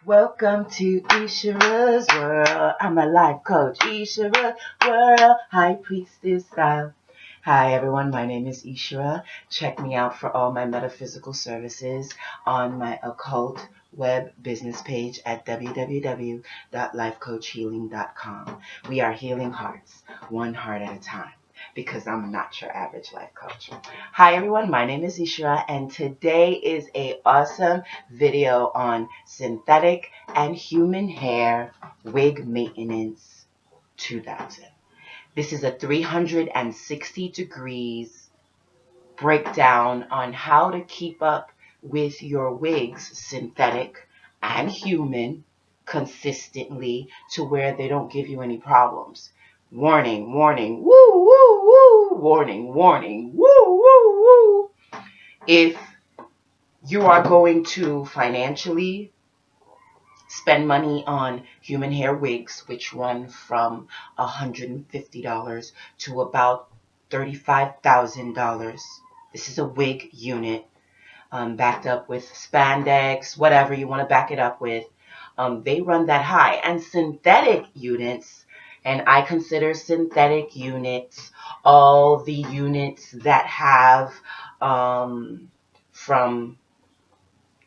Welcome to Ishira's world. I'm a life coach, Ishira's world, high priestess style. Hi everyone, my name is Ishira. Check me out for all my metaphysical services on my occult web business page at www.lifecoachhealing.com. We are healing hearts, one heart at a time, because I'm not your average life coach. Hi everyone, my name is Ishira, and today is a awesome video on synthetic and human hair wig maintenance 2000. This is a 360 degrees breakdown on how to keep up with your wigs, synthetic and human, consistently to where they don't give you any problems. Warning, warning, woo, woo, woo, warning, warning, woo, woo, woo. If you are going to financially spend money on human hair wigs, which run from $150 to about $35,000. This is a wig unit backed up with spandex, whatever you want to back it up with. They run that high. And synthetic units, and I consider synthetic units all the units that have from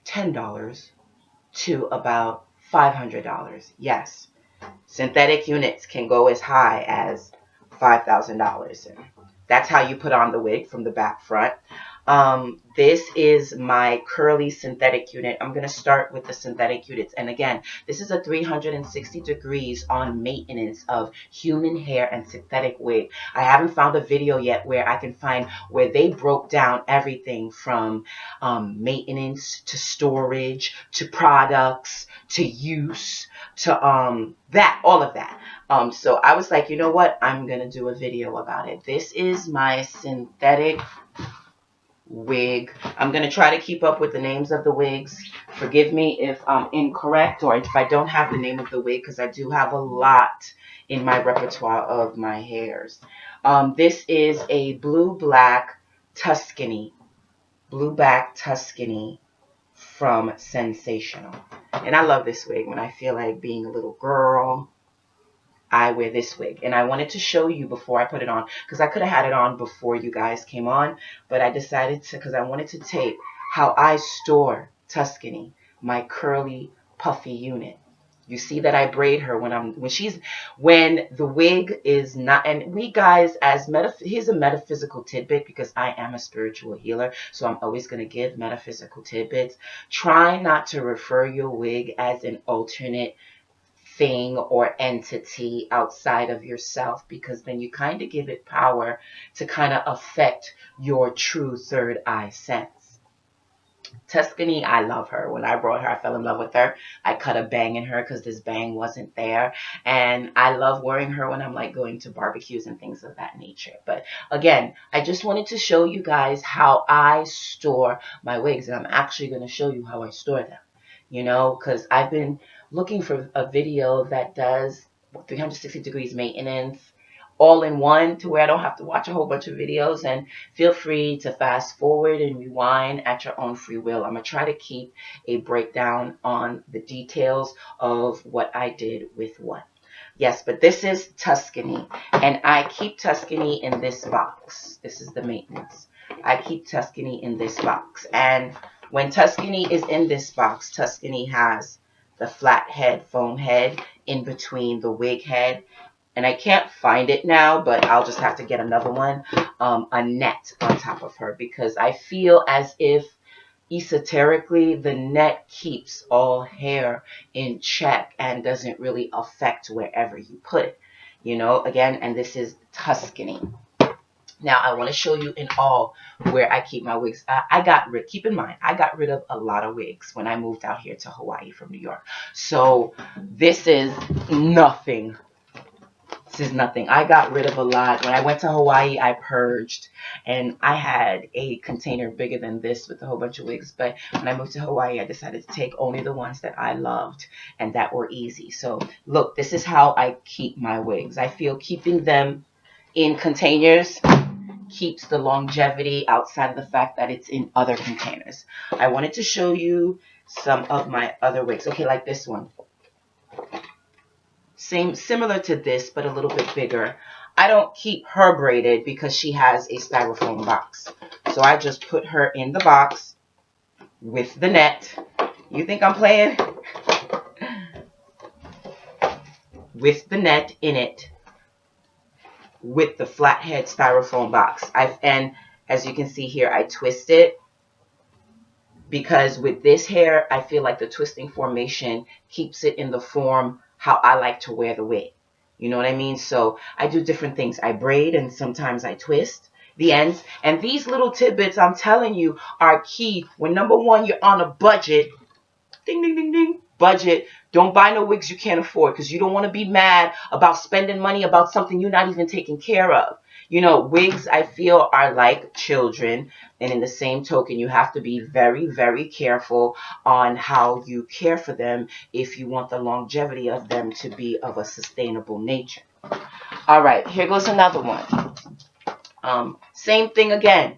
$10 to about $500. Yes, synthetic units can go as high as $5,000. And that's how you put on the wig from the back front. This is my curly synthetic unit. I'm going to start with the synthetic units. And again, this is a 360 degrees on maintenance of human hair and synthetic wig. I haven't found a video yet where I can find where they broke down everything from maintenance to storage to products to use to all of that. So I was like, you know what? I'm going to do a video about it. This is my synthetic wig. I'm going to try to keep up with the names of the wigs. Forgive me if I'm incorrect or if I don't have the name of the wig, because I do have a lot in my repertoire of my hairs. This is a blue-black Tuscany. Blue-black Tuscany from Sensational. And I love this wig. When I feel like being a little girl, I wear this wig. And I wanted to show you before I put it on, because I could have had it on before you guys came on, but I decided to, because I wanted to tape how I store Tuscany, my curly puffy unit. You see that I braid her when the wig is not, and we guys, here's a metaphysical tidbit, because I am a spiritual healer, so I'm always going to give metaphysical tidbits. Try not to refer your wig as an alternate thing or entity outside of yourself, because then you kind of give it power to kind of affect your true third eye sense. Tuscany, I love her. When I brought her, I fell in love with her. I cut a bang in her because this bang wasn't there. And I love wearing her when I'm like going to barbecues and things of that nature. But again, I just wanted to show you guys how I store my wigs. And I'm actually going to show you how I store them. You know, because I've been looking for a video that does 360 degrees maintenance all in one, to where I don't have to watch a whole bunch of videos. And feel free to fast forward and rewind at your own free will. I'm going to try to keep a breakdown on the details of what I did with what. Yes, but this is Tuscany, and I keep Tuscany in this box. This is the maintenance. I keep Tuscany in this box. And when Tuscany is in this box, Tuscany has the flat head, foam head in between the wig head. And I can't find it now, but I'll just have to get another one, a net on top of her, because I feel as if esoterically the net keeps all hair in check and doesn't really affect wherever you put it. You know, again, and this is Tuscany. Now, I want to show you in all where I keep my wigs. Keep in mind, I got rid of a lot of wigs when I moved out here to Hawaii from New York. So this is nothing. This is nothing. I got rid of a lot. When I went to Hawaii, I purged, and I had a container bigger than this with a whole bunch of wigs. But when I moved to Hawaii, I decided to take only the ones that I loved and that were easy. So look, this is how I keep my wigs. I feel keeping them in containers keeps the longevity outside of the fact that it's in other containers. I wanted to show you some of my other wigs. Okay, like this one. Similar to this, but a little bit bigger. I don't keep her braided because she has a styrofoam box. So I just put her in the box with the net. You think I'm playing? With the net in it, with the flathead styrofoam box. And as you can see here, I twist it because with this hair, I feel like the twisting formation keeps it in the form how I like to wear the wig. You know what I mean? So I do different things. I braid and sometimes I twist the ends. And these little tidbits, I'm telling you, are key. When number one, you're on a budget. Ding, ding, ding, ding. Budget. Don't buy no wigs you can't afford because you don't want to be mad about spending money about something you're not even taking care of. You know, wigs, I feel, are like children. And in the same token, you have to be very, very careful on how you care for them if you want the longevity of them to be of a sustainable nature. All right, here goes another one. Same thing again.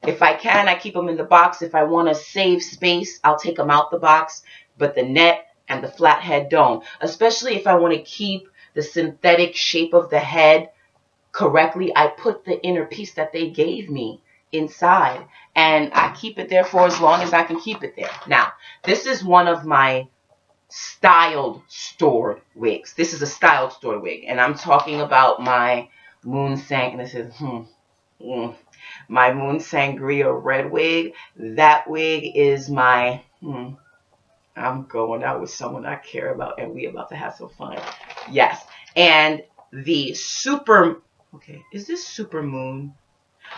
If I can, I keep them in the box. If I want to save space, I'll take them out the box. But the net and the flathead don't. Especially if I want to keep the synthetic shape of the head correctly, I put the inner piece that they gave me inside. And I keep it there for as long as I can keep it there. Now, this is one of my styled stored wigs. This is a styled stored wig. And I'm talking about my Mooon my Mooon Sangria red wig. That wig is my, I'm going out with someone I care about and we about to have some fun. Yes. And the okay, is this Super Moon?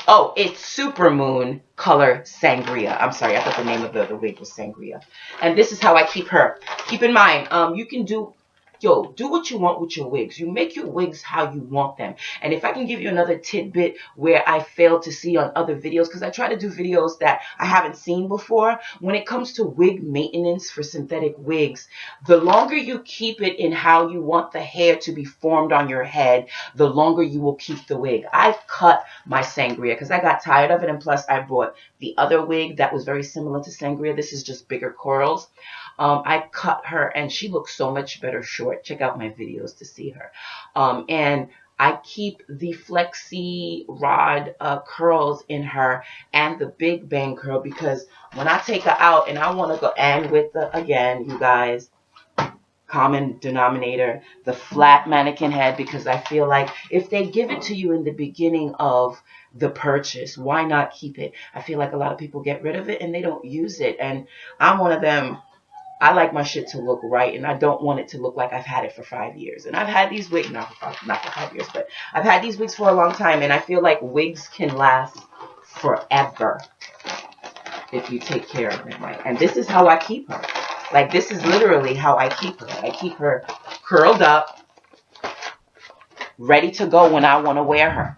Oh, it's Super Moon color Sangria. I'm sorry, I thought the name of the wig was Sangria. And this is how I keep her. Keep in mind, you can do what you want with your wigs. You make your wigs how you want them. And if I can give you another tidbit where I fail to see on other videos, because I try to do videos that I haven't seen before, when it comes to wig maintenance for synthetic wigs, the longer you keep it in how you want the hair to be formed on your head, the longer you will keep the wig. I've cut my Sangria because I got tired of it, and plus I bought the other wig that was very similar to Sangria. This is just bigger curls. I cut her and she looks so much better short. Check out my videos to see her. And I keep the flexi rod curls in her and the big bang curl because when I take her out and I want to go, and with the, again, you guys, common denominator, the flat mannequin head, because I feel like if they give it to you in the beginning of the purchase, why not keep it? I feel like a lot of people get rid of it and they don't use it. And I'm one of them. I like my shit to look right, and I don't want it to look like I've had it for 5 years. And I've had these wigs, not for 5 years, but I've had these wigs for a long time, and I feel like wigs can last forever if you take care of them right. And this is how I keep her. Like, this is literally how I keep her. I keep her curled up, ready to go when I want to wear her.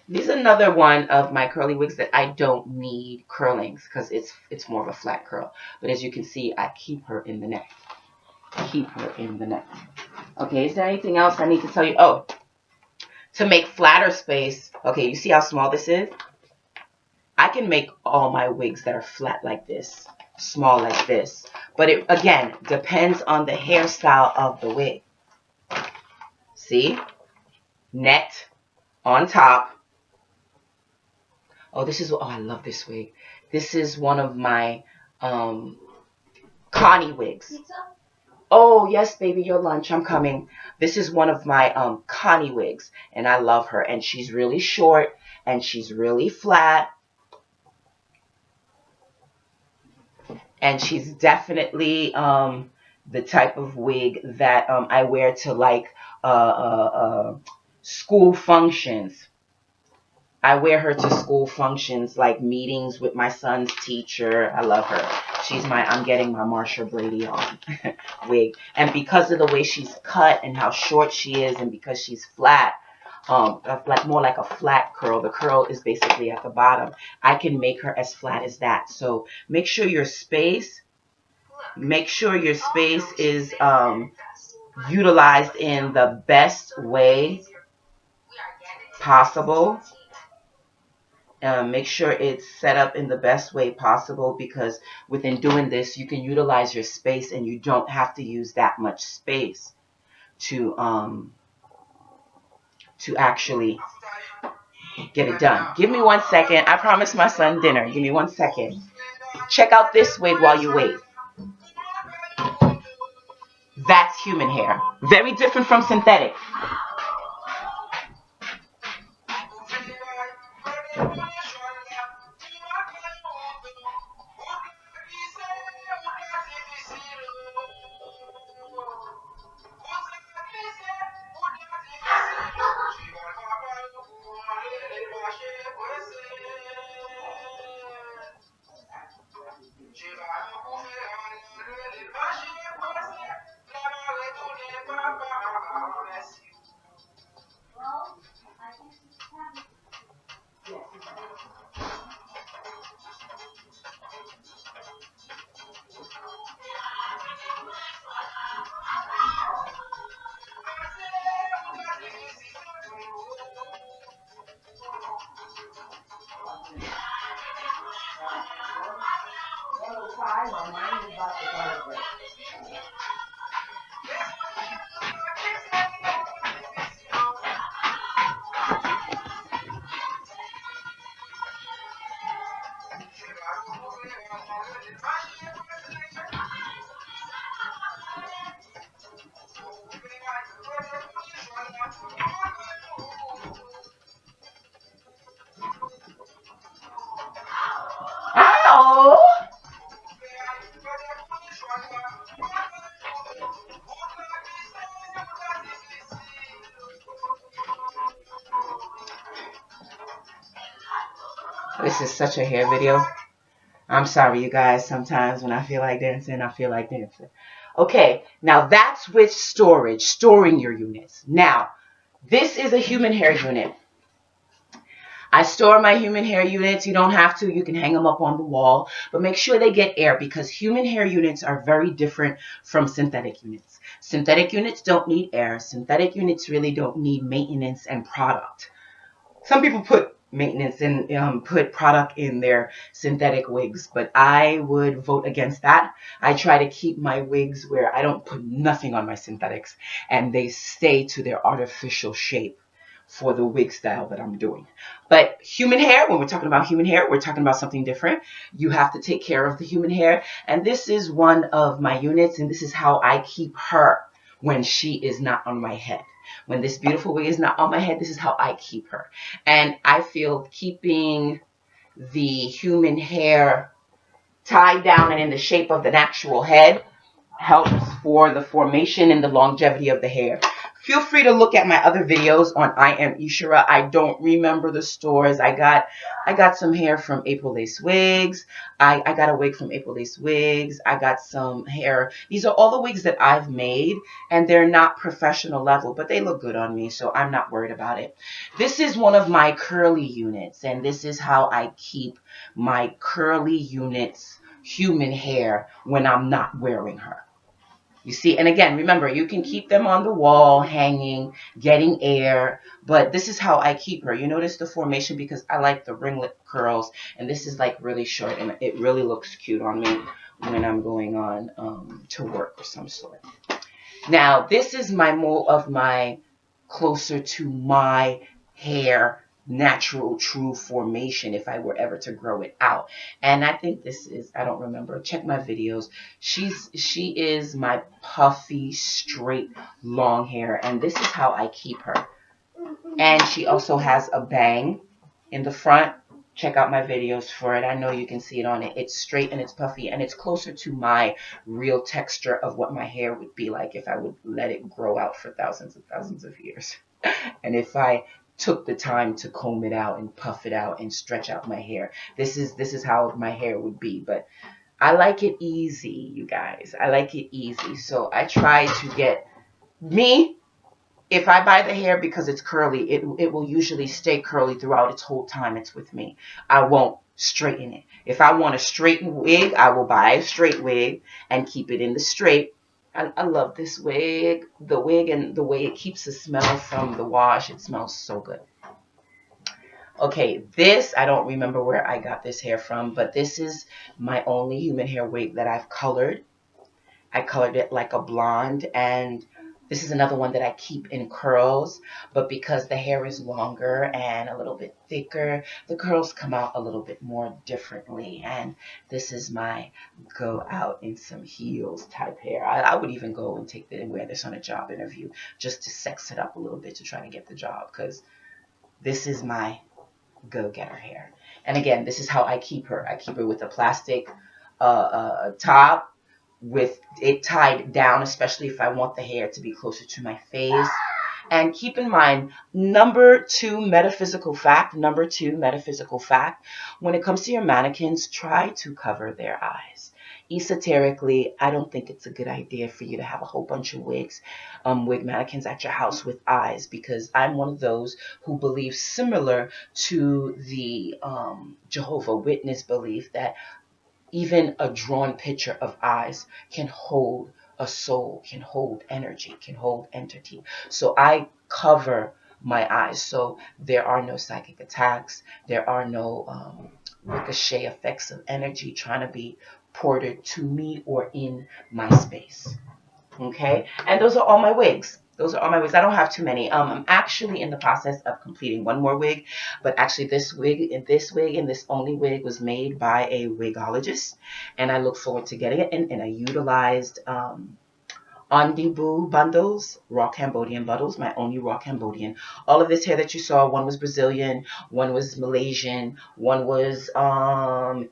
This is another one of my curly wigs that I don't need curlings because it's more of a flat curl. But as you can see, I keep her in the neck. Keep her in the neck. Okay, is there anything else I need to tell you? Oh, to make flatter space. Okay, you see how small this is? I can make all my wigs that are flat like this, small like this. But it, again, depends on the hairstyle of the wig. See? Net on top. Oh, this is, oh, I love this wig. This is one of my Connie wigs. Pizza? Oh, yes, baby, your lunch. I'm coming. This is one of my Connie wigs, and I love her. And she's really short, and she's really flat. And she's definitely the type of wig that I wear to, like, school functions. I wear her to school functions, like meetings with my son's teacher. I love her. She's my, I'm getting my Marsha Brady on wig. And because of the way she's cut and how short she is, and because she's flat, like more like a flat curl, the curl is basically at the bottom, I can make her as flat as that. So make sure your space is utilized in the best way possible. Make sure it's set up in the best way possible, because within doing this, you can utilize your space and you don't have to use that much space to actually get it done. Give me 1 second. I promised my son dinner. Give me 1 second. Check out this wig while you wait. That's human hair. Very different from synthetic. Ow! This is such a hair video. I'm sorry, you guys. Sometimes when I feel like dancing, I feel like dancing. Okay, now that's with storage, storing your units. Now, this is a human hair unit. I store my human hair units. You don't have to. You can hang them up on the wall. But make sure they get air, because human hair units are very different from synthetic units. Synthetic units don't need air. Synthetic units really don't need maintenance and product. Some people put maintenance and put product in their synthetic wigs, but I would vote against that. I try to keep my wigs where I don't put nothing on my synthetics, and they stay to their artificial shape for the wig style that I'm doing. But human hair, when we're talking about human hair, we're talking about something different. You have to take care of the human hair, and this is one of my units, and this is how I keep her when she is not on my head. When this beautiful wig is not on my head, this is how I keep her. And I feel keeping the human hair tied down and in the shape of the natural head helps for the formation and the longevity of the hair. Feel free to look at my other videos on I Am Ishura. I don't remember the stores. I got some hair from April Lace Wigs. I got a wig from April Lace Wigs. I got some hair. These are all the wigs that I've made, and they're not professional level, but they look good on me, so I'm not worried about it. This is one of my curly units, and this is how I keep my curly units human hair when I'm not wearing her. You see, and again, remember, you can keep them on the wall, hanging, getting air, but this is how I keep her. You notice the formation, because I like the ringlet curls, and this is like really short, and it really looks cute on me when I'm going on to work or some sort. Now, this is more of my closer to my hair natural true formation if I were ever to grow it out. And I think this is, I don't remember, check my videos. She is my puffy straight long hair, and this is how I keep her. And she also has a bang in the front. Check out my videos for it. I know you can see it on it. It's straight and it's puffy, and it's closer to my real texture of what my hair would be like if I would let it grow out for thousands and thousands of years. And if I took the time to comb it out and puff it out and stretch out my hair, this is how my hair would be. But I like it easy, you guys. I like it easy. So I try to get me. If I buy the hair because it's curly, it will usually stay curly throughout its whole time it's with me. I won't straighten it. If I want a straight wig, I will buy a straight wig and keep it in the straight. I love this wig. The wig and the way it keeps the smell from the wash. It smells so good. Okay, this, I don't remember where I got this hair from, but this is my only human hair wig that I've colored. I colored it like a blonde, and this is another one that I keep in curls, but because the hair is longer and a little bit thicker, the curls come out a little bit more differently. And this is my go out in some heels type hair. I would even go and take it and wear this on a job interview just to sex it up a little bit to try to get the job, because this is my go-getter hair. And again, this is how I keep her. I keep her with a plastic top with it tied down, especially if I want the hair to be closer to my face. And keep in mind, number two metaphysical fact, when it comes to your mannequins, try to cover their eyes. Esoterically, I don't think it's a good idea for you to have a whole bunch of wig mannequins at your house with eyes, because I'm one of those who believes similar to the Jehovah Witness belief that even a drawn picture of eyes can hold a soul, can hold energy, can hold entity. So I cover my eyes so there are no psychic attacks, there are no ricochet effects of energy trying to be ported to me or in my space. Okay, and those are all my wigs. Those are all my wigs. I don't have too many. I'm actually in the process of completing one more wig, but actually this wig and this only wig was made by a wigologist, and I look forward to getting it. And I utilized Onibu bundles, raw Cambodian bundles, my only raw Cambodian. All of this hair that you saw, one was Brazilian, one was Malaysian, one was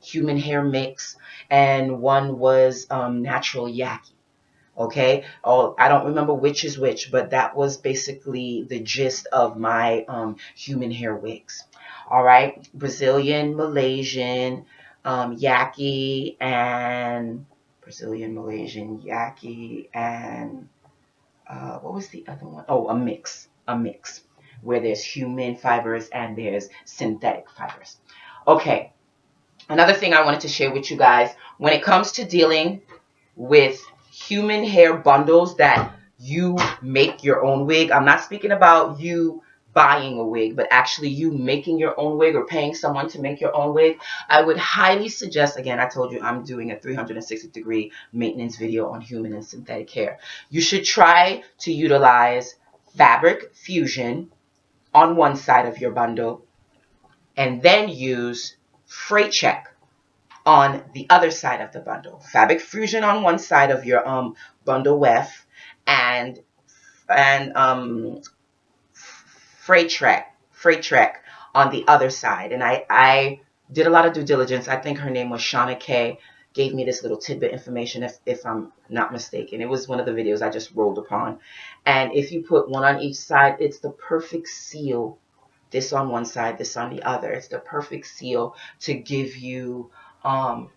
human hair mix, and one was natural yaki. Okay, oh, I don't remember which is which, but that was basically the gist of my human hair wigs. All right, Brazilian, Malaysian, yaki, and Brazilian, Malaysian, yaki, and what was the other one? Oh, a mix, where there's human fibers and there's synthetic fibers. Okay, another thing I wanted to share with you guys, when it comes to dealing with human hair bundles that you make your own wig. I'm not speaking about you buying a wig, but actually you making your own wig or paying someone to make your own wig. I would highly suggest, again, I told you I'm doing a 360-degree maintenance video on human and synthetic hair. You should try to utilize fabric fusion on one side of your bundle and then use freight check on the other side of the bundle. Fabric fusion on one side of your bundle weft, and freight trek on the other side. And I did a lot of due diligence. I think her name was Shauna K. Gave me this little tidbit information, if I'm not mistaken. It was one of the videos I just rolled upon. And if you put one on each side, it's the perfect seal. This on one side, this on the other. It's the perfect seal to give you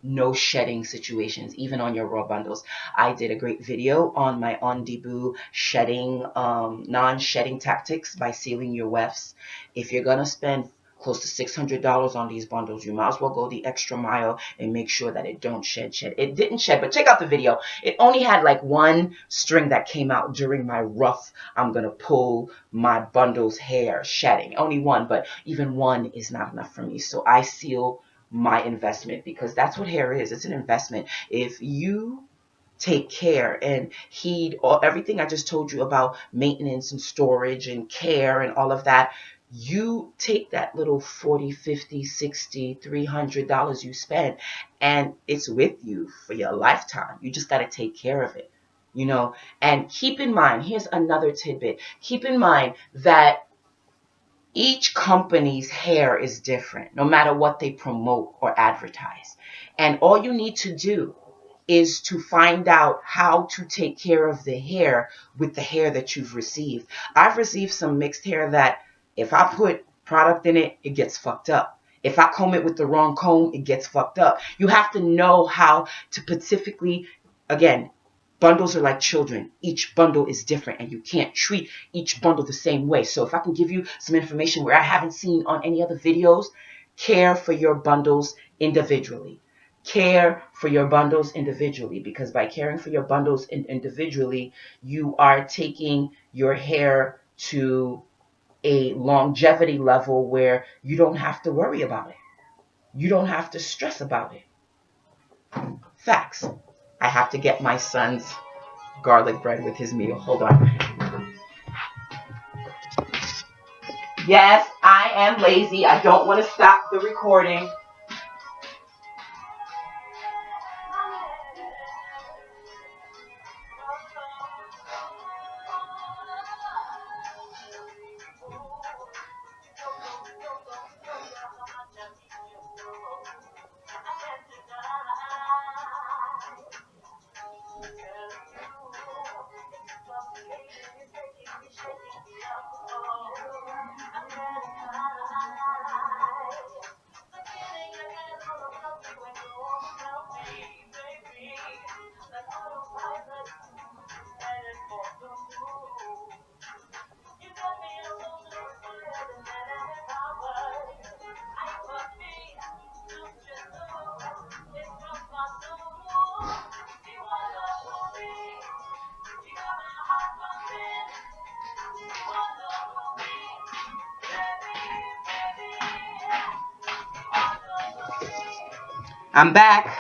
no shedding situations, even on your raw bundles. I did a great video on my Onibu shedding, non-shedding tactics by sealing your wefts. If you're going to spend close to $600 on these bundles, you might as well go the extra mile and make sure that it don't shed. It didn't shed, but check out the video. It only had like one string that came out during my rough, I'm going to pull my bundle's hair shedding. Only one, but even one is not enough for me. So I seal my investment, because that's what hair is. It's an investment. If you take care and heed everything I just told you about maintenance and storage and care and all of that, you take that little $40, $50, $60, $300 you spend, and it's with you for your lifetime. You just got to take care of it, you know. And keep in mind, here's another tidbit. Keep in mind that each company's hair is different, no matter what they promote or advertise. And all you need to do is to find out how to take care of the hair with the hair that you've received. I've received some mixed hair that if I put product in it, it gets fucked up. If I comb it with the wrong comb, it gets fucked up. You have to know how to specifically, again, bundles are like children. Each bundle is different, and you can't treat each bundle the same way. So if I can give you some information where I haven't seen on any other videos, care for your bundles individually. Care for your bundles individually, because by caring for your bundles individually, you are taking your hair to a longevity level where you don't have to worry about it. You don't have to stress about it. Facts. I have to get my son's garlic bread with his meal. Hold on. Yes, I am lazy. I don't want to stop the recording. I'm back.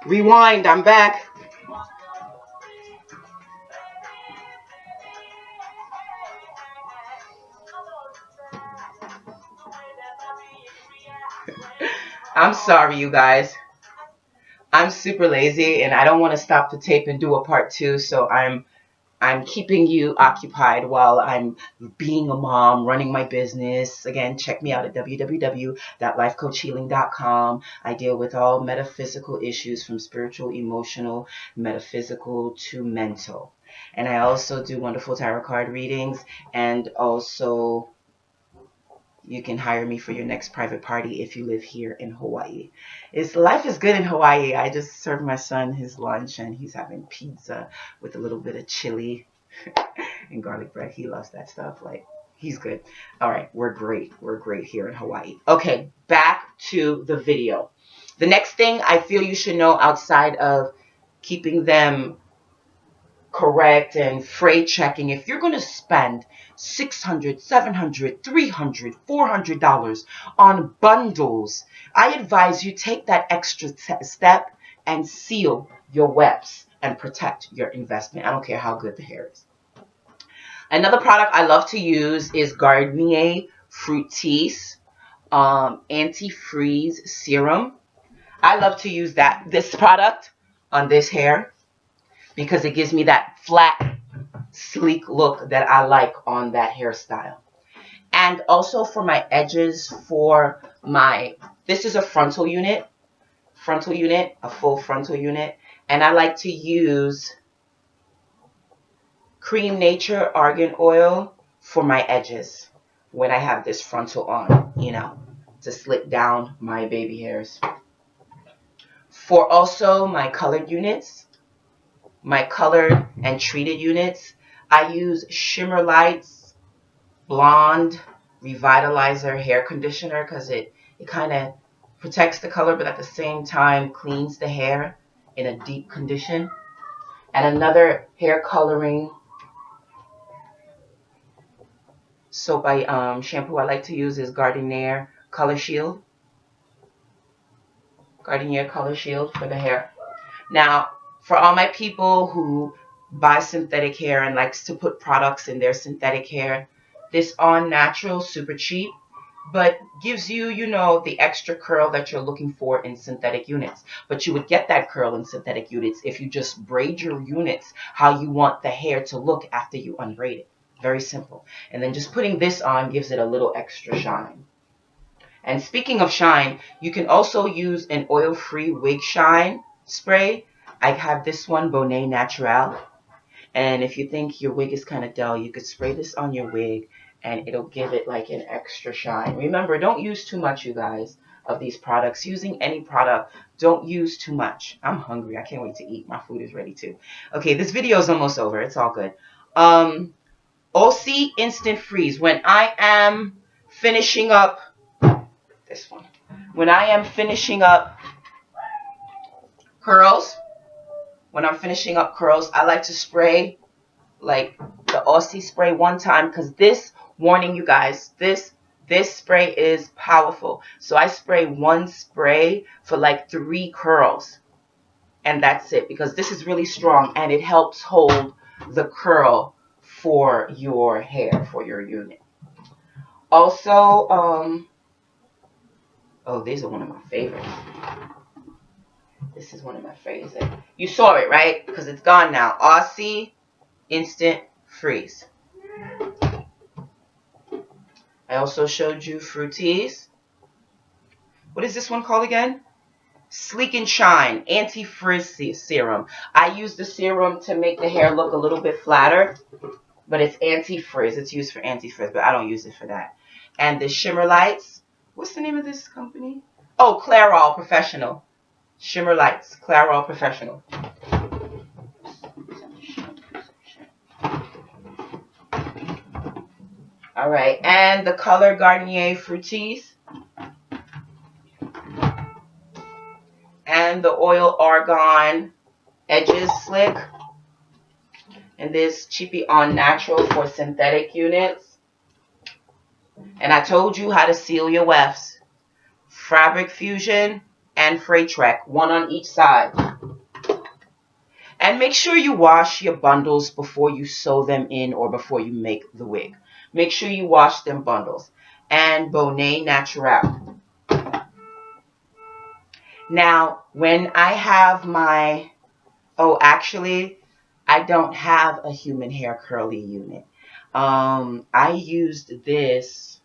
Rewind, I'm back. I'm sorry, you guys. I'm super lazy and I don't want to stop the tape and do a part 2, so I'm keeping you occupied while I'm being a mom, running my business. Again, check me out at www.lifecoachhealing.com. I deal with all metaphysical issues from spiritual, emotional, metaphysical to mental. And I also do wonderful tarot card readings, and also you can hire me for your next private party if you live here in Hawaii. Life is good in Hawaii. I just served my son his lunch and he's having pizza with a little bit of chili and garlic bread. He loves that stuff. Like, he's good. All right, we're great. We're great here in Hawaii. Okay, back to the video. The next thing I feel you should know outside of keeping them correct and freight checking, if you're going to spend $600, $700, $300, $400 on bundles, I advise you take that extra step and seal your wefts and protect your investment. I don't care how good the hair is. Another product I love to use is Garnier Fructis Anti-Freeze Serum. I love to use this product on this hair because it gives me that flat, sleek look that I like on that hairstyle. And also for my edges, this is a frontal unit, a full frontal unit. And I like to use Cream Nature Argan Oil for my edges when I have this frontal on, to slick down my baby hairs. For also my colored units, my colored and treated units, I use Shimmer Lights Blonde Revitalizer Hair Conditioner because it kind of protects the color but at the same time cleans the hair in a deep condition. And another hair coloring soap shampoo I like to use is Garnier Color Shield. Garnier Color Shield for the hair. Now, for all my people who buy synthetic hair and likes to put products in their synthetic hair, this On Natural, super cheap, but gives you, the extra curl that you're looking for in synthetic units. But you would get that curl in synthetic units if you just braid your units how you want the hair to look after you unbraid it. Very simple. And then just putting this on gives it a little extra shine. And speaking of shine, you can also use an oil-free wig shine spray. I have this one, Bonnet Naturel. And if you think your wig is kind of dull, you could spray this on your wig and it'll give it like an extra shine. Remember, don't use too much, you guys, of these products. Using any product, don't use too much. I'm hungry. I can't wait to eat. My food is ready too. Okay, this video is almost over. It's all good. OC Instant Freeze. When I am finishing up this one, when I am finishing up curls, I like to spray like the Aussie spray one time because this Warning, you guys, this spray is powerful. So I spray one spray for like 3 curls, and that's it, because this is really strong and it helps hold the curl for your hair, for your unit. Also, oh, these are one of my favorites. This is one of my favorites. You saw it, right? Because it's gone now. Aussie Instant Freeze. I also showed you Fruities. What is this one called again? Sleek and Shine Anti-Frizz Serum. I use the serum to make the hair look a little bit flatter, but it's anti-frizz. It's used for anti-frizz, but I don't use it for that. And the Shimmer Lights. What's the name of this company? Oh, Clairol Professional. Shimmer Lights, Clairol Professional. All right, and the Color Garnier Fruities. And the Oil Argan Edges Slick. And this Cheapy On Natural for synthetic units. And I told you how to seal your wefts. Fabric Fusion and Freight Trek, one on each side. And make sure you wash your bundles before you sew them in or before you make the wig. Make sure you wash them bundles. And Bonnet Natural. Now, when I have my... Oh, actually, I don't have a human hair curly unit. I used this,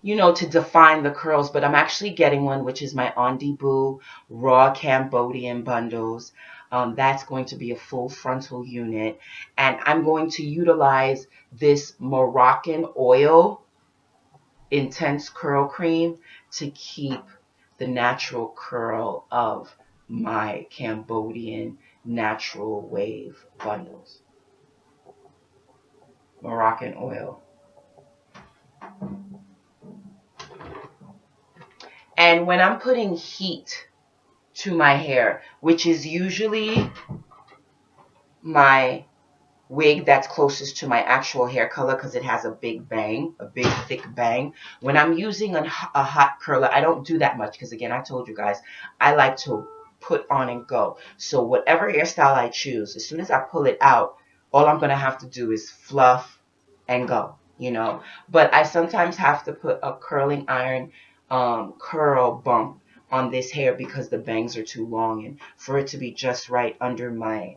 to define the curls, but I'm actually getting one, which is my Onibu Raw Cambodian bundles. That's going to be a full frontal unit, and I'm going to utilize this Moroccan Oil Intense Curl Cream to keep the natural curl of my Cambodian natural wave bundles. Moroccan Oil. And when I'm putting heat to my hair, which is usually my wig that's closest to my actual hair color because it has a big bang, a big thick bang. When I'm using a hot curler, I don't do that much because, again, I told you guys, I like to put on and go. So whatever hairstyle I choose, as soon as I pull it out, all I'm going to have to do is fluff and go, But I sometimes have to put a curling iron curl bump on this hair because the bangs are too long, and for it to be just right under my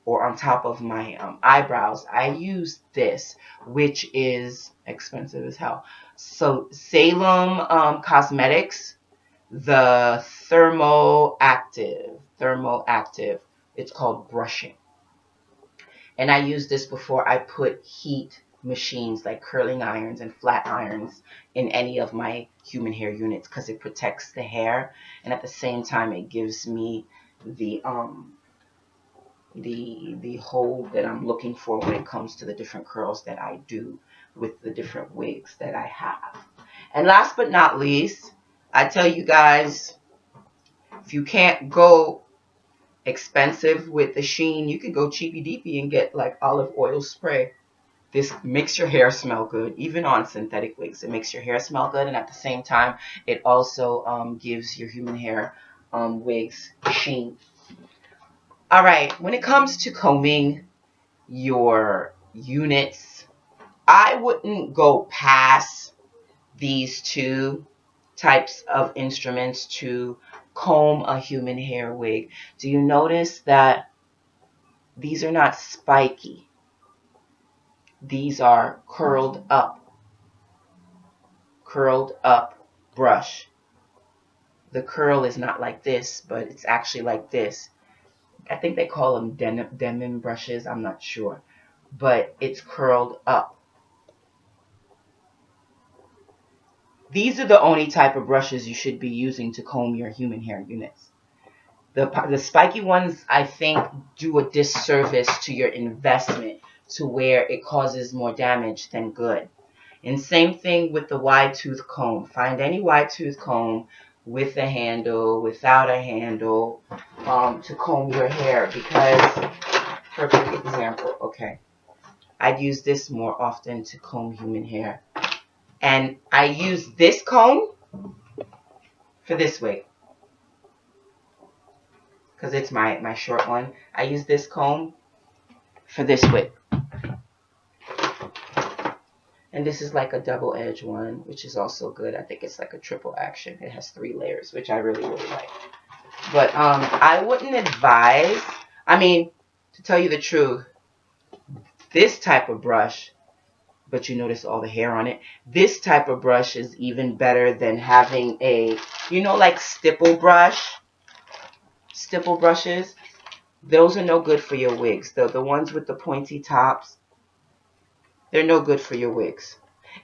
or on top of my eyebrows, I use this, which is expensive as hell. So Salem Cosmetics, the Thermo Active. It's called Brushing. And I use this before I put heat machines like curling irons and flat irons in any of my human hair units because it protects the hair, and at the same time it gives me the hold that I'm looking for when it comes to the different curls that I do with the different wigs that I have. And last but not least, I tell you guys, if you can't go expensive with the sheen, you can go cheapy deepy and get like olive oil spray. This makes your hair smell good, even on synthetic wigs. It makes your hair smell good, and at the same time, it also gives your human hair wigs sheen. All right, when it comes to combing your units, I wouldn't go past these 2 types of instruments to comb a human hair wig. Do you notice that these are not spiky? These are curled up brush. The curl is not like this, but it's actually like this. I think they call them denim brushes. I'm not sure. But it's curled up. These are the only type of brushes you should be using to comb your human hair units. The spiky ones, I think, do a disservice to your investment to where it causes more damage than good. And same thing with the wide tooth comb. Find any wide tooth comb with a handle, without a handle, to comb your hair, because, perfect example, okay. I'd use this more often to comb human hair. And I use this comb for this wig, because it's my short one. I use this comb for this wig. And this is like a double-edged one, which is also good. I think it's like a triple action. It has 3 layers, which I really, really like. But I wouldn't advise, I mean, to tell you the truth, this type of brush, but you notice all the hair on it, this type of brush is even better than having a, you know, like stipple brushes. Those are no good for your wigs. The ones with the pointy tops, they're no good for your wigs.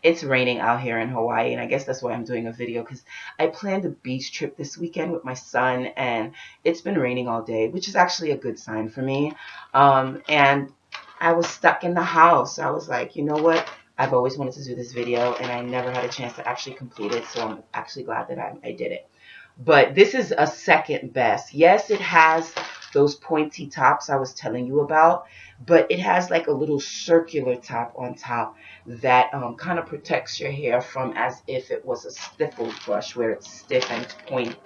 It's raining out here in Hawaii, and I guess that's why I'm doing a video, because I planned a beach trip this weekend with my son, and it's been raining all day, which is actually a good sign for me. And I was stuck in the house. I was like, you know what? I've always wanted to do this video, and I never had a chance to actually complete it, so I'm actually glad that I did it. But this is a second best. Yes, it has those pointy tops I was telling you about, but it has like a little circular top on top that kind of protects your hair from as if it was a stipple brush where it's stiff and pointy.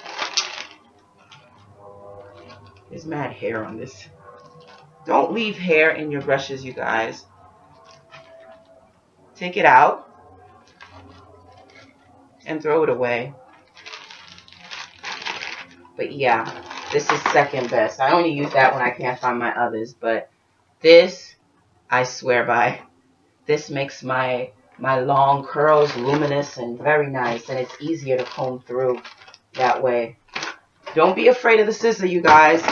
There's mad hair on this. Don't leave hair in your brushes, you guys. Take it out and throw it away. But yeah, this is second best. I only use that when I can't find my others, but this I swear by. This makes my long curls luminous and very nice, and it's easier to comb through that way. Don't be afraid of the scissor, you guys.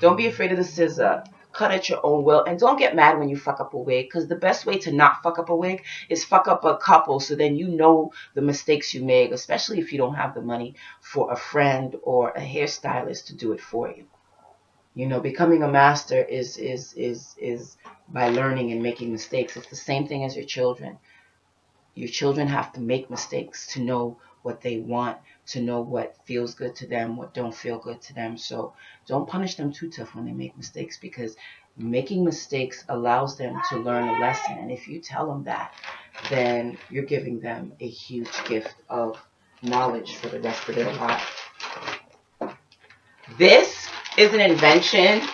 Don't be afraid of the scissor. Cut at your own will, and don't get mad when you fuck up a wig, because the best way to not fuck up a wig is fuck up a couple, so then you know the mistakes you make, especially if you don't have the money for a friend or a hairstylist to do it for you. You know, becoming a master is by learning and making mistakes. It's the same thing as your children. Your children have to make mistakes to know what they want, to know what feels good to them, what don't feel good to them. So don't punish them too tough when they make mistakes, because making mistakes allows them to learn a lesson. And if you tell them that, then you're giving them a huge gift of knowledge for the rest of their life. This is an invention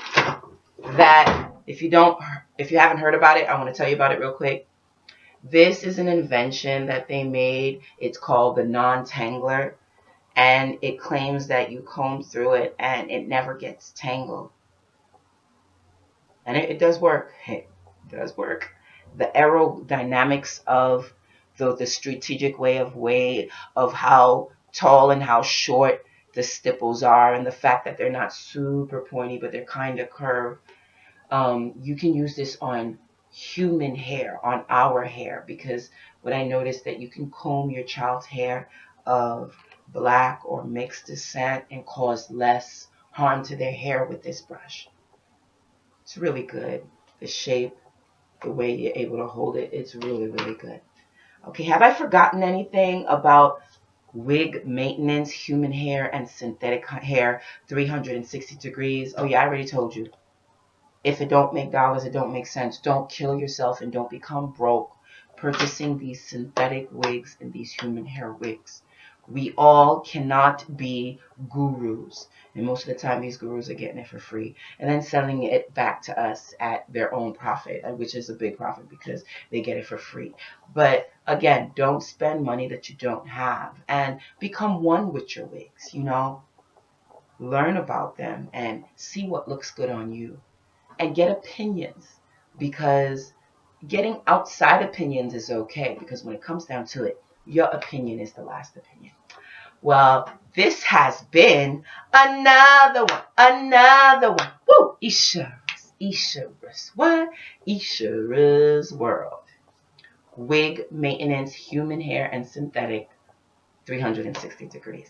that if you haven't heard about it, I want to tell you about it real quick. This is an invention that they made. It's called the non-tangler, and it claims that you comb through it and it never gets tangled. And it does work. It does work. The aerodynamics of the strategic way of how tall and how short the stipples are, and the fact that they're not super pointy, but they're kind of curved. You can use this on human hair, on our hair, because what I noticed that you can comb your child's hair of black or mixed descent and cause less harm to their hair with this brush. It's really good. The shape, the way you're able to hold it, it's really, really good. Okay, have I forgotten anything about wig maintenance, human hair, and synthetic hair, 360 degrees? Oh yeah, I already told you. If it don't make dollars, it don't make sense. Don't kill yourself and don't become broke purchasing these synthetic wigs and these human hair wigs. We all cannot be gurus. And most of the time, these gurus are getting it for free and then selling it back to us at their own profit, which is a big profit because they get it for free. But again, don't spend money that you don't have, and become one with your wigs, you know. Learn about them and see what looks good on you. And get opinions, because getting outside opinions is okay, because when it comes down to it, your opinion is the last opinion. Well, this has been another one. Woo! Ishara's what? Ishara's World. Wig maintenance, human hair, and synthetic, 360 degrees.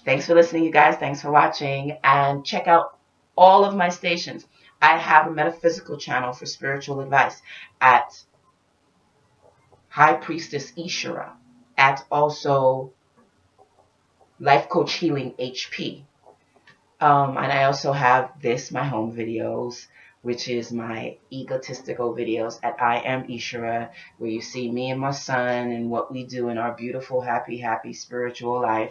Thanks for listening, you guys. Thanks for watching. And check out all of my stations. I have a metaphysical channel for spiritual advice at High Priestess Ishara, at also Life Coach Healing HP. And I also have my home videos, which is my egotistical videos at I Am Ishara, where you see me and my son and what we do in our beautiful, happy spiritual life.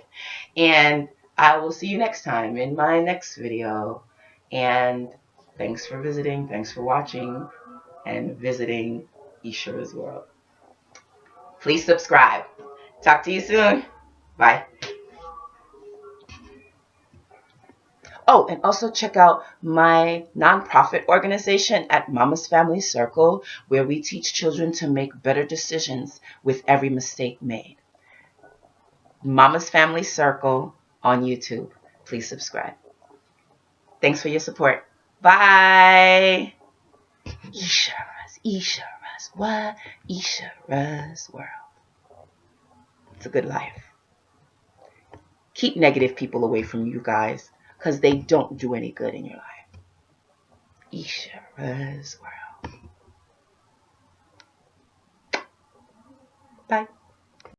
And I will see you next time in my next video. And thanks for visiting, thanks for watching and visiting Ishara's World. Please subscribe. Talk to you soon. Bye. Oh, and also check out my nonprofit organization at Mama's Family Circle, where we teach children to make better decisions with every mistake made. Mama's Family Circle on YouTube. Please subscribe. Thanks for your support. Bye. Ishara's what? Ishara's World. It's a good life. Keep negative people away from you guys, because they don't do any good in your life. Ishara's World.